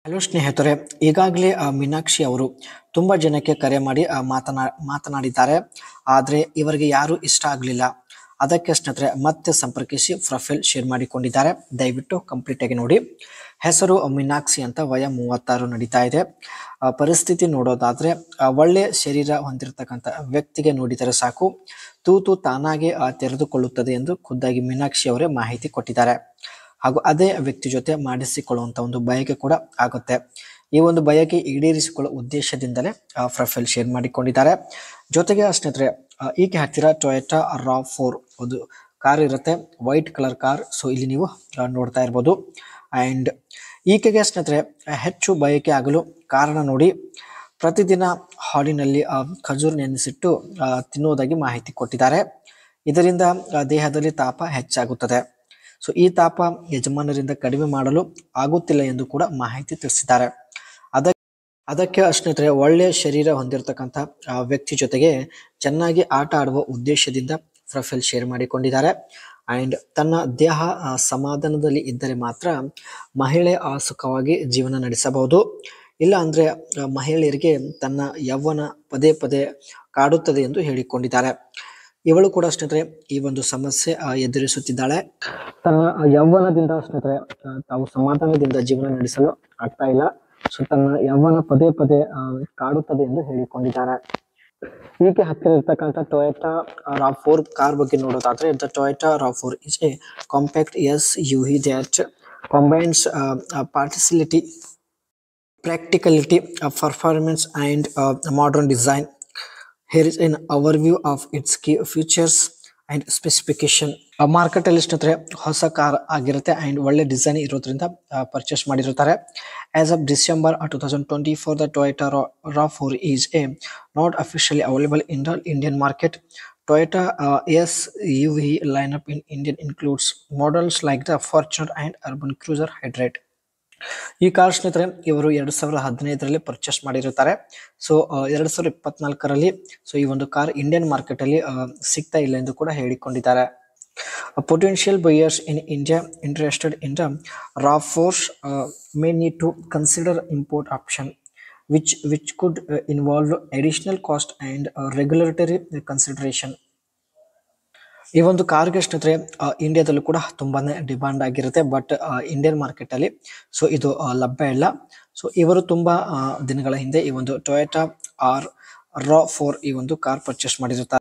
Hello ಸ್ನೇಹಿತರೆ, ಈಗಾಗಲೇ ಮೀನಾಕ್ಷಿ ಅವರು ತುಂಬಾ ಜನಕ್ಕೆ ಕರೆ ಮಾಡಿ ಮಾತನಾಡಿದ್ದಾರೆ. ಆದರೆ ಇವರಿಗೆ ಯಾರು ಇಷ್ಟ ಆಗಲಿಲ್ಲ. ಅದಕ್ಕೆ ಸ್ನೇಹಿತರೆ ಮತ್ತೆ ಸಂಪರ್ಕಿಸಿ ಪ್ರೊಫೈಲ್ ಶೇರ್ ಮಾಡಿಕೊಂಡಿದ್ದಾರೆ. ದಯವಿಟ್ಟು ಕಂಪ್ಲೀಟ್ ಆಗಿ ನೋಡಿ. ಹೆಸರು ಮೀನಾಕ್ಷಿ ಅಂತ, ವಯ 36 ನಡೀತಾ ಇದೆ. ಪರಿಸ್ಥಿತಿ ನೋಡೋದಾದ್ರೆ ಒಳ್ಳೆ ಶರೀರ ಹೊಂದಿರತಕ್ಕಂಥ ವ್ಯಕ್ತಿಗೆ ನೋಡಿದರೆ ಸಾಕು, ತೂತು ತಾನಾಗೆ ತೆರೆದುಕೊಳ್ಳುತ್ತದೆ ಎಂದು ಖುದ್ದಾಗಿ ಮೀನಾಕ್ಷಿ ಅವರೇ ಮಾಹಿತಿ ಕೊಟ್ಟಿದ್ದಾರೆ. ಹಾಗೂ ಅದೇ ವ್ಯಕ್ತಿ ಜೊತೆ ಮಾಡಿಸಿಕೊಳ್ಳುವಂತ ಒಂದು ಬಯಕೆ ಕೂಡ ಆಗುತ್ತೆ. ಈ ಒಂದು ಬಯಕೆ ಈಡೇರಿಸಿಕೊಳ್ಳುವ ಉದ್ದೇಶದಿಂದಲೇ ಪ್ರೊಫೈಲ್ ಶೇರ್ ಮಾಡಿಕೊಂಡಿದ್ದಾರೆ. ಜೊತೆಗೆ ಸ್ನೇಹಿತರೆ, ಈಕೆ ಹತ್ತಿರ ಟೊಯೋಟಾ RAV4 ಒಂದು ಕಾರ್ ಇರುತ್ತೆ, ವೈಟ್ ಕಲರ್ ಕಾರ್. ಸೊ ಇಲ್ಲಿ ನೀವು ನೋಡ್ತಾ ಇರ್ಬೋದು. ಅಂಡ್ ಈಕೆಗೆ ಸ್ನೇಹಿತರೆ ಹೆಚ್ಚು ಬಯಕೆ ಆಗಲು ಕಾರಣ ನೋಡಿ, ಪ್ರತಿದಿನ ಹಾಲಿನಲ್ಲಿ ಖಜೂರ್ ನೆನೆಸಿಟ್ಟು ತಿನ್ನುವುದಾಗಿ ಮಾಹಿತಿ ಕೊಟ್ಟಿದ್ದಾರೆ. ಇದರಿಂದ ದೇಹದಲ್ಲಿ ತಾಪ ಹೆಚ್ಚಾಗುತ್ತದೆ. ಸೊ ಈ ತಾಪ ಯಜಮಾನರಿಂದ ಕಡಿಮೆ ಮಾಡಲು ಆಗುತ್ತಿಲ್ಲ ಎಂದು ಕೂಡ ಮಾಹಿತಿ ತಿಳಿಸಿದ್ದಾರೆ. ಅದಕ್ಕೆ ಸ್ನೇಹಿತರೆ, ಒಳ್ಳೆಯ ಶರೀರ ಹೊಂದಿರತಕ್ಕಂಥ ವ್ಯಕ್ತಿ ಜೊತೆಗೆ ಚೆನ್ನಾಗಿ ಆಟ ಆಡುವ ಉದ್ದೇಶದಿಂದ ಪ್ರೊಫೈಲ್ ಶೇರ್ ಮಾಡಿಕೊಂಡಿದ್ದಾರೆ. ಅಂಡ್ ತನ್ನ ದೇಹ ಸಮಾಧಾನದಲ್ಲಿ ಇದ್ದರೆ ಮಾತ್ರ ಮಹಿಳೆ ಸುಖವಾಗಿ ಜೀವನ ನಡೆಸಬಹುದು. ಇಲ್ಲ ಅಂದ್ರೆ ಮಹಿಳೆಯರಿಗೆ ತನ್ನ ಯೌವನ ಪದೇ ಪದೇ ಕಾಡುತ್ತದೆ ಎಂದು ಹೇಳಿಕೊಂಡಿದ್ದಾರೆ. ಇವಳು ಕೂಡ ಸ್ನೇಹಿತರೆ ಈ ಒಂದು ಸಮಸ್ಯೆ ಎದುರಿಸುತ್ತಿದ್ದಾಳೆ. ತನ್ನ ಯೌವನದಿಂದ ಸ್ನೇಹಿತರೆ ತಾವು ಸಮಾಧಾನದಿಂದ ಜೀವನ ನಡೆಸಲು ಆಗ್ತಾ ಇಲ್ಲ. ಸೊ ತನ್ನ ಯೌವನ ಪದೇ ಪದೇ ಕಾಡುತ್ತದೆ ಎಂದು ಹೇಳಿಕೊಂಡಿದ್ದಾರೆ. ಈಕೆ ಹತ್ತಿರ ಇರ್ತಕ್ಕಂಥ ಟೊಯೋಟಾ RAV4 ಕಾರ್ ಬಗ್ಗೆ ನೋಡೋದಾದ್ರೆ, the Toyota RAV4 is a compact SUV that combines practicality, performance and modern design. Here is an overview of its key features and specification. Market ಅಲ್ಲಿ ಸ್ನೇಹಿತರೆ ಹೊಸ ಕಾರ್ ಆಗಿರುತ್ತೆ ಅಂಡ್ ಒಳ್ಳೆ ಡಿಸೈನ್ ಇರೋದ್ರಿಂದ purchase ಮಾಡಿರುತ್ತಾರೆ. As of December 2024, the Toyota RAV4 is not officially available in the Indian market. Toyota SUV lineup in India includes models like the Fortuner and Urban Cruiser Hybrid. ಈ car ಸ್ನೇಹಿತರೆ ಇವರು 2015ರಲ್ಲಿ purchase ಮಾಡಿರುತ್ತಾರೆ. So 2024ರಲ್ಲಿ so ಈ ಒಂದು car Indian market ಅಲ್ಲಿ ಸಿಗ್ತಾ ಇಲ್ಲ ಎಂದು ಕೂಡ ಹೇಳಿಕೊಂಡಿದ್ದಾರೆ. Potential buyers in India interested in the RAV4 may need to consider import option, which could involve additional cost and regulatory consideration. ಈ ಒಂದು ಕಾರ್ಗೆ ಸ್ನೇಹಿತರೆ ಇಂಡಿಯಾದಲ್ಲೂ ಕೂಡ ತುಂಬಾನೇ ಡಿಮಾಂಡ್ ಆಗಿರುತ್ತೆ, ಬಟ್ ಇಂಡಿಯನ್ ಮಾರ್ಕೆಟ್ ಅಲ್ಲಿ ಸೊ ಇದು ಲಭ್ಯ ಇಲ್ಲ. ಸೊ ಇವರು ತುಂಬಾ ದಿನಗಳ ಹಿಂದೆ ಈ ಒಂದು ಟೊಯೋಟಾ RAV4 ಈ ಒಂದು ಕಾರ್ ಪರ್ಚೇಸ್ ಮಾಡಿರುತ್ತಾರೆ.